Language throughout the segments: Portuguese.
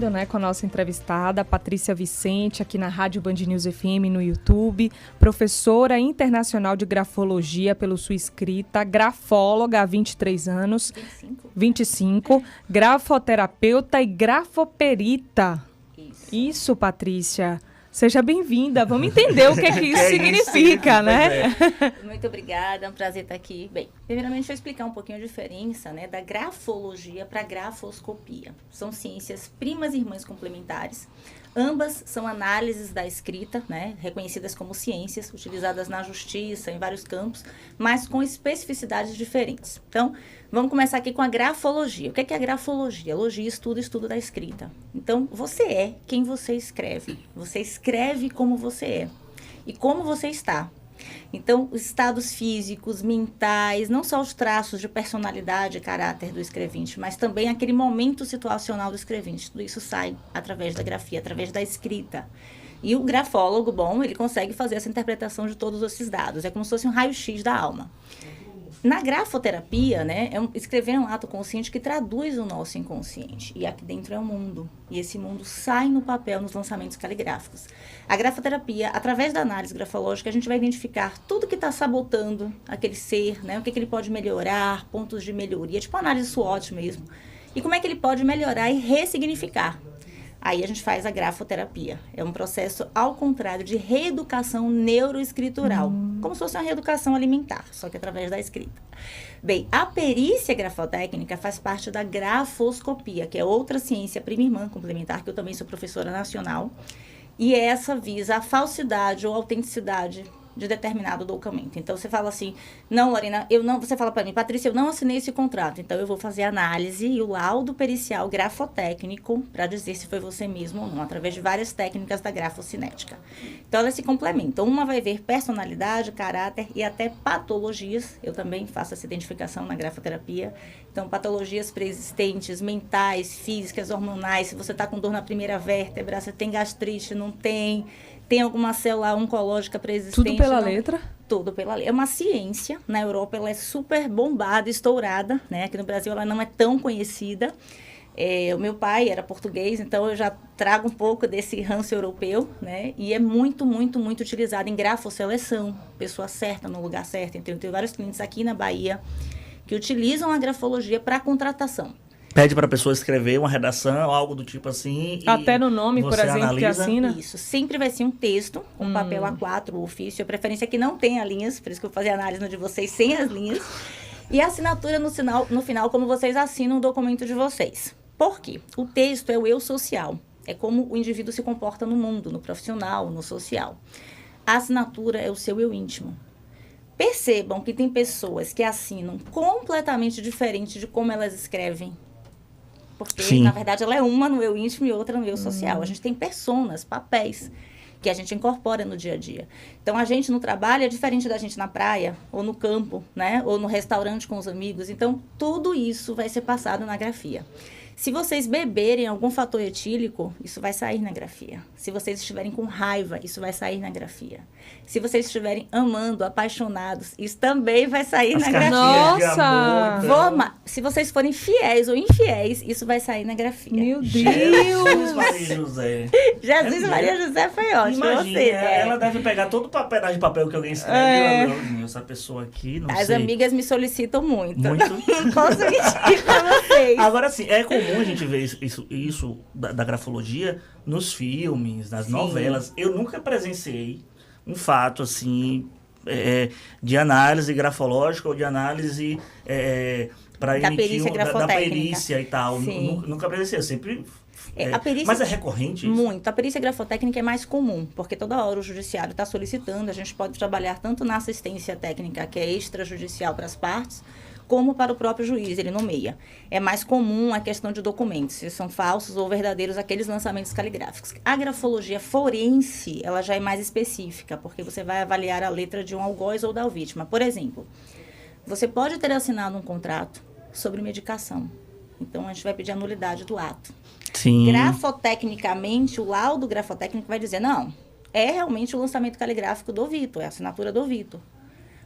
conversando, né, com a nossa entrevistada, Patrícia Vicente, aqui na Rádio Band News FM no YouTube, professora internacional de grafologia pelo sua escrita, grafóloga há 23 anos, 25, grafoterapeuta e grafoperita. Isso, Patrícia. Seja bem-vinda. Vamos entender o que é que isso significa, né? Muito obrigada, é um prazer estar aqui. Bem, primeiramente, deixa eu explicar um pouquinho a diferença, né, da grafologia para a grafoscopia. São ciências primas e irmãs complementares. Ambas são análises da escrita, né, reconhecidas como ciências, utilizadas na justiça, em vários campos, mas com especificidades diferentes. Então, vamos começar aqui com a grafologia. O que é a grafologia? Logia, estudo da escrita. Então, você é quem você escreve. Você escreve como você é e como você está. Então, os estados físicos, mentais, não só os traços de personalidade e caráter do escrevente, mas também aquele momento situacional do escrevente. Tudo isso sai através da grafia, através da escrita. E o grafólogo, bom, ele consegue fazer essa interpretação de todos esses dados. É como se fosse um raio-x da alma. Na grafoterapia, né, escrever é um ato consciente que traduz o nosso inconsciente. E aqui dentro é o mundo. E esse mundo sai no papel nos lançamentos caligráficos. A grafoterapia, através da análise grafológica, a gente vai identificar tudo que está sabotando aquele ser, né, o que ele pode melhorar, pontos de melhoria, tipo análise SWOT mesmo. E como é que ele pode melhorar e ressignificar. Aí a gente faz a grafoterapia. É um processo, ao contrário, de reeducação neuroescritural. Como se fosse uma reeducação alimentar, só que através da escrita. Bem, a perícia grafotécnica faz parte da grafoscopia, que é outra ciência prima irmã complementar, que eu também sou professora nacional. E essa visa a falsidade ou autenticidade de determinado documento. Então, você fala assim, não, Lorena, você fala para mim, Patrícia, eu não assinei esse contrato, então eu vou fazer a análise e o laudo pericial grafotécnico para dizer se foi você mesmo ou não, através de várias técnicas da grafocinética. Então, elas se complementam. Uma vai ver personalidade, caráter e até patologias. Eu também faço essa identificação na grafoterapia. Então, patologias preexistentes, mentais, físicas, hormonais. Se você está com dor na primeira vértebra, você tem gastrite, não tem... Tem alguma célula oncológica preexistente? Tudo pela letra? Tudo pela letra. É uma ciência. Na Europa, ela é super bombada, estourada, né? Aqui no Brasil, ela não é tão conhecida. O meu pai era português, então eu já trago um pouco desse ranço europeu, né? E é muito, muito, muito utilizada em grafoseleção. Pessoa certa, no lugar certo. Então, eu tenho vários clientes aqui na Bahia que utilizam a grafologia para contratação. Pede para a pessoa escrever uma redação, algo do tipo assim. Até no nome, por exemplo, analisa. Que assina. Isso, sempre vai ser um texto, com papel A4, o ofício. A preferência é que não tenha linhas, por isso que eu vou fazer a análise no de vocês sem as linhas. E a assinatura no final, como vocês assinam o documento de vocês. Por quê? O texto é o eu social. É como o indivíduo se comporta no mundo, no profissional, no social. A assinatura é o seu eu íntimo. Percebam que tem pessoas que assinam completamente diferente de como elas escrevem. Porque, Sim. Na verdade, ela é uma no eu íntimo e outra no eu social. A gente tem personas, papéis, que a gente incorpora no dia a dia. Então, a gente no trabalho é diferente da gente na praia, ou no campo, né? Ou no restaurante com os amigos. Então, tudo isso vai ser passado na grafia. Se vocês beberem algum fator etílico, isso vai sair na grafia. Se vocês estiverem com raiva, isso vai sair na grafia. Se vocês estiverem amando, apaixonados, isso também vai sair na grafia. Nossa! Se vocês forem fiéis ou infiéis, isso vai sair na grafia. Meu Deus! Jesus Maria José. Jesus Maria José foi ótimo. Imagina, ela deve pegar todo o pedaço de papel que alguém escreve. Essa pessoa aqui, não sei. As amigas me solicitam muito. Muito? Não posso mentir pra vocês. Agora, sim, é comum a gente ver isso da grafologia nos filmes, nas novelas. Eu nunca presenciei um fato, assim, de análise grafológica ou de análise para emitir da perícia e tal. Nunca presenciei, eu sempre... mas é recorrente isso? Muito. A perícia grafotécnica é mais comum, porque toda hora o judiciário está solicitando. A gente pode trabalhar tanto na assistência técnica, que é extrajudicial para as partes, como para o próprio juiz, ele nomeia. É mais comum a questão de documentos, se são falsos ou verdadeiros aqueles lançamentos caligráficos. A grafologia forense, ela já é mais específica, porque você vai avaliar a letra de um algoz ou da vítima. Por exemplo, você pode ter assinado um contrato sobre medicação. Então, a gente vai pedir a nulidade do ato. Sim. Grafotecnicamente, o laudo grafotécnico vai dizer, não, é realmente o lançamento caligráfico do Vitor, é a assinatura do Vitor.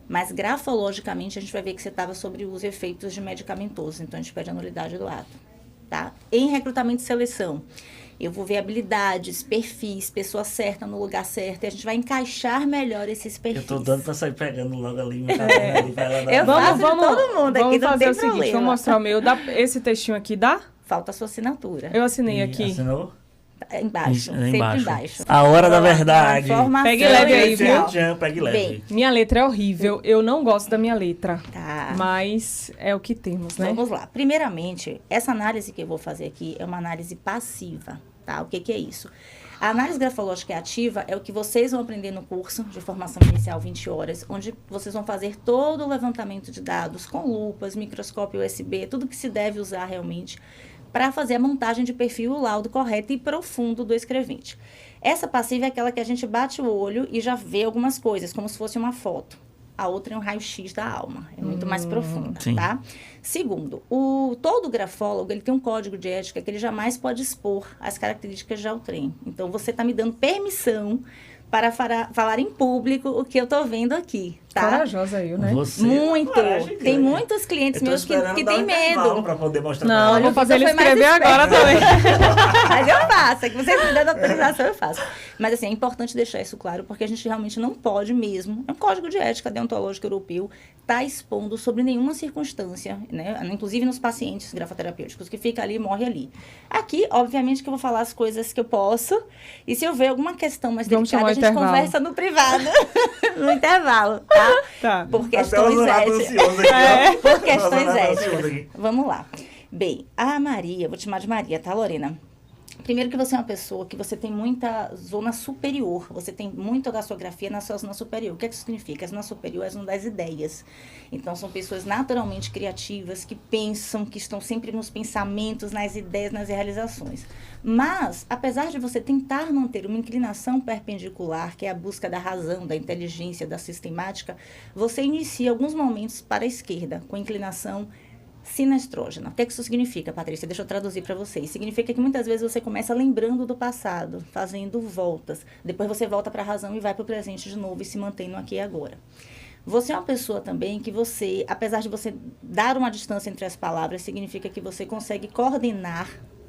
Mas grafologicamente a gente vai ver que você estava sobre os efeitos de medicamentosos. Então, a gente pede a nulidade do ato. Tá? Em recrutamento e seleção, Eu vou ver habilidades, perfis, pessoa certa no lugar certo. E a gente vai encaixar melhor esses perfis. Eu tô dando pra sair pegando logo ali. Eu faço de todo mundo aqui, não tem fazer o seguinte, problema. vou mostrar o meu. Esse textinho aqui dá? Falta a sua assinatura. Eu assinei aqui. Assinou? Embaixo, sempre embaixo. A hora da verdade. Pegue leve aí, viu? Pegue leve. Bem, Minha letra é horrível. Eu não gosto da minha letra. tá. Mas é o que temos, né? Vamos lá. Primeiramente, essa análise que eu vou fazer aqui é uma análise passiva, tá? O que que é isso? A análise grafológica ativa é o que vocês vão aprender no curso de formação inicial 20 horas, onde vocês vão fazer todo o levantamento de dados com lupas, microscópio USB, tudo que se deve usar realmente para fazer a montagem de perfil, o laudo correto e profundo do escrevente. Essa passiva é aquela que a gente bate o olho e já vê algumas coisas, como se fosse uma foto. A outra é um raio-x da alma, é muito mais profunda, sim. tá? Segundo, todo grafólogo, ele tem um código de ética que ele jamais pode expor as características de outrem. Então, você está me dando permissão para falar em público o que eu tô vendo aqui, tá? Corajosa eu, né? Você Muito. coragem Tem grande. muitos clientes meus que têm medo. Pra poder mostrar Não, pra eu vou ela. fazer ele Foi mais escrever agora também. Mas eu faço, é que vocês me dando autorização, eu faço. Mas assim, é importante deixar isso claro, porque a gente realmente não pode mesmo, é um código de ética deontológico europeu, tá expondo sobre nenhuma circunstância, né? Inclusive nos pacientes grafoterapêuticos, que fica ali e morre ali. Aqui, obviamente, que eu vou falar as coisas que eu posso, e se eu ver alguma questão mais Vamos delicada, a gente chamar o intervalo. conversa no privado, no intervalo, tá? Tá. Por Até o questões Zonato éticas. ansioso aqui, ó. Por O questões Zonato ansioso éticas. aqui. Vamos lá. Bem, a Maria, vou te chamar de Maria, tá, Lorena? Primeiro que você é uma pessoa que você tem muita zona superior, você tem muita gastrografia na sua zona superior. O que é que isso significa? A zona superior é a zona das ideias. Então, são pessoas naturalmente criativas, que pensam, que estão sempre nos pensamentos, nas ideias, nas realizações. Mas, apesar de você tentar manter uma inclinação perpendicular, que é a busca da razão, da inteligência, da sistemática, você inicia alguns momentos para a esquerda, com inclinação sinestrógena. O que isso significa, Patrícia? Deixa eu traduzir para vocês. Significa que muitas vezes você começa lembrando do passado, fazendo voltas. Depois você volta para a razão e vai para o presente de novo e se mantém no aqui e agora. Você é uma pessoa também que você, apesar de você dar uma distância entre as palavras, significa que você consegue coordenar.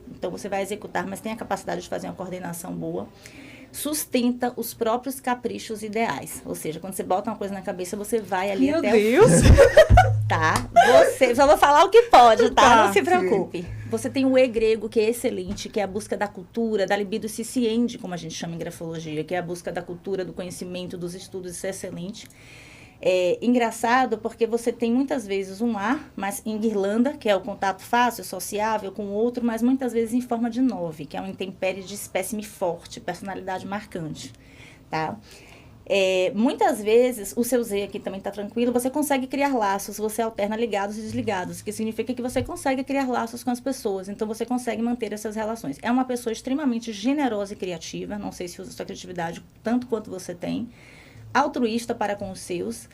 Então, você vai executar, mas tem a capacidade de fazer uma coordenação boa. Sustenta os próprios caprichos ideais. Ou seja, quando você bota uma coisa na cabeça, você vai ali Meu até Deus! Tá? Você, só vou falar o que pode, tá? Tá, Não se preocupe. Você tem o E grego, que é excelente, que é a busca da cultura, da libido sciente, como a gente chama em grafologia, que é a busca da cultura, do conhecimento, dos estudos, isso é excelente. É engraçado porque você tem muitas vezes um A, mas em guirlanda, que é o contato fácil, sociável com o outro, mas muitas vezes em forma de 9, que é um intempérie de espécime forte, personalidade marcante, tá? Muitas vezes, o seu Z aqui também está tranquilo, você consegue criar laços, você alterna ligados e desligados, que significa que você consegue criar laços com as pessoas, então você consegue manter essas relações. É uma pessoa extremamente generosa e criativa, não sei se usa sua criatividade tanto quanto você tem, altruísta para com os seus,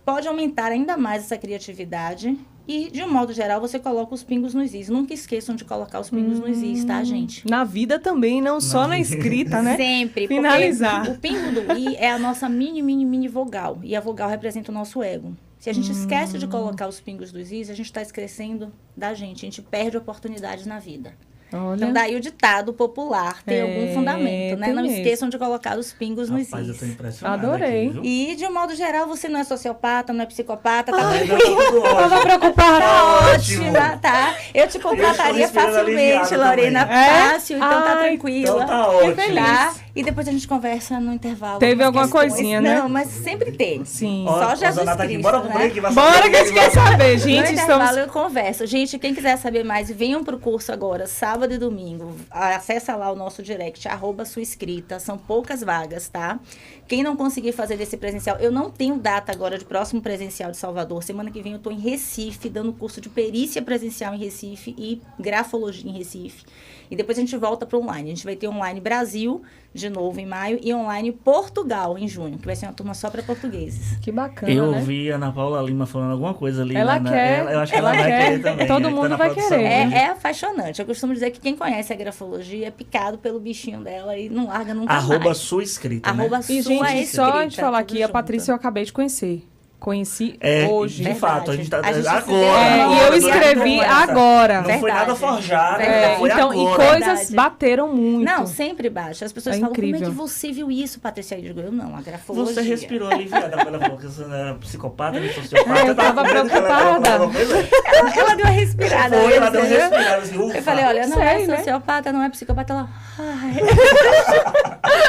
pode aumentar ainda mais essa criatividade e, de um modo geral, você coloca os pingos nos is. Nunca esqueçam de colocar os pingos nos is, tá, gente? Na vida também, não só na escrita, né? Sempre. Finalizar. Porque o pingo do i é a nossa mini vogal. E a vogal representa o nosso ego. Se a gente esquece de colocar os pingos dos is, a gente está esquecendo da gente. A gente perde oportunidades na vida. Olha. Então, daí o ditado popular tem algum fundamento, né? tem Não mesmo. esqueçam de colocar os pingos nos Rapaz, eu tô is. impressionado. Adorei. Aqui, viu? E, de um modo geral, você não é sociopata, não é psicopata, tá Ainda tranquilo. tudo ótimo. Tava preocupada. Tá ótimo. ótima, tá? Eu te contrataria respirando facilmente, aliviada Lorena. também. Fácil, então tá Ai, tranquila. Então tá ótimo. feliz. Tá? E depois a gente conversa no intervalo. Teve algumas alguma questões. coisinha, né? Não, mas sempre tem. Sim. Ó, Só ó, Jesus Zanata aqui. Cristo, Bora pro né? break. vai Bora saber que a gente quer saber, gente. No intervalo Estamos... eu converso. Gente, quem quiser saber mais, venham pro curso agora, sábado e domingo. Acessa lá o nosso direct, @suaescrita. São poucas vagas, tá? Quem não conseguir fazer desse presencial, eu não tenho data agora de próximo presencial de Salvador. Semana que vem eu tô em Recife, dando curso de perícia presencial em Recife e grafologia em Recife. E depois a gente volta para online. A gente vai ter online Brasil, de novo, em maio, e online Portugal, em junho, que vai ser uma turma só para portugueses. Que bacana, Eu né? ouvi a Ana Paula Lima falando alguma coisa ali. Ela né? quer, Eu acho que ela ela vai quer. querer também. Todo né? mundo Tá na vai produção, querer. né? É apaixonante. Eu costumo dizer que quem conhece a grafologia é picado pelo bichinho dela e não larga nunca Arroba mais. sua escrita, Arroba né? sua E, gente, escrita, só a gente falar tudo aqui, a junto. Patrícia eu acabei de conhecer. Conheci hoje. De Verdade. fato, a gente tá agora. E eu escrevi agora. Não foi nada forjado, foi então, agora. e coisas bateram muito. Não, sempre baixa. As pessoas falam, incrível. como é que você viu isso, Patrícia? Eu digo, eu não, a grafologia. Você respirou aliviada quando ela falou que você não era psicopata, nem sociopata. Eu tava preocupada. Ela deu uma respirada. Foi, ela deu uma respirada. Assim, Eu falei, olha, não Sei, é né? sociopata, não é psicopata. Ela,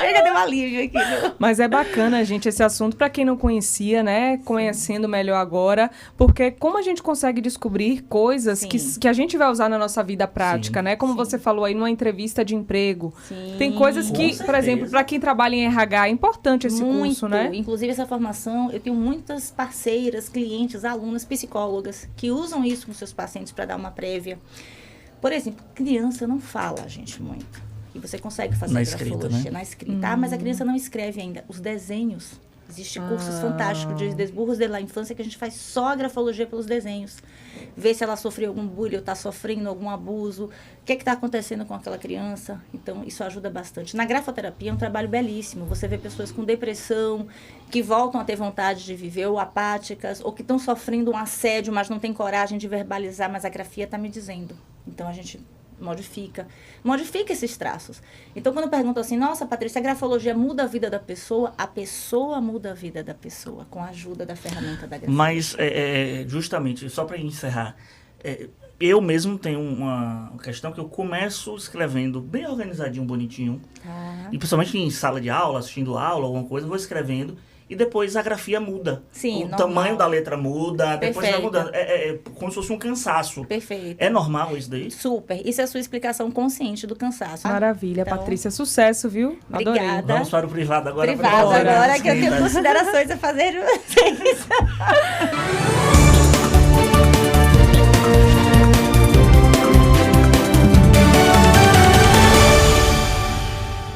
Aí já deu um alívio aqui. Mas é bacana, gente, esse assunto, para quem não conhecia, né? Conhecendo melhor agora, porque como a gente consegue descobrir coisas que a gente vai usar na nossa vida prática, né? Como você falou aí numa entrevista de emprego. Sim. Tem coisas que, Com por exemplo, para quem trabalha em RH, é importante esse curso, né? Inclusive, essa formação, eu tenho muitas parceiras, clientes, alunas, psicólogas, que usam isso com seus pacientes para dar uma prévia. Por exemplo, criança não fala, gente, muito. E você consegue fazer na escrita, né? Na escrita. Ah, mas a criança não escreve ainda. Os desenhos. Existem cursos fantásticos de desburros de la infância que a gente faz só a grafologia pelos desenhos. Ver se ela sofreu algum bullying ou está sofrendo algum abuso. O que está acontecendo com aquela criança. Então, isso ajuda bastante. Na grafoterapia é um trabalho belíssimo. Você vê pessoas com depressão, que voltam a ter vontade de viver, ou apáticas, ou que estão sofrendo um assédio, mas não tem coragem de verbalizar, mas a grafia está me dizendo. Então, a gente modifica esses traços. Então, quando perguntam assim, nossa, Patrícia, a grafologia muda a vida da pessoa? A pessoa muda a vida da pessoa com a ajuda da ferramenta da grafia. Mas, justamente, só para encerrar, eu mesmo tenho uma questão que eu começo escrevendo bem organizadinho, bonitinho, e principalmente em sala de aula, assistindo aula, alguma coisa, vou escrevendo, e depois a grafia muda. Sim, o normal. tamanho da letra muda, depois vai Perfeito. mudando. É como se fosse um cansaço. Perfeito. É normal isso daí? Super. Isso é a sua explicação consciente do cansaço. Maravilha, Então, Patrícia, sucesso, viu? Adorei. Obrigada. Vamos para o privado agora. Privado pra agora, que eu Sim, tenho tá. considerações a fazer.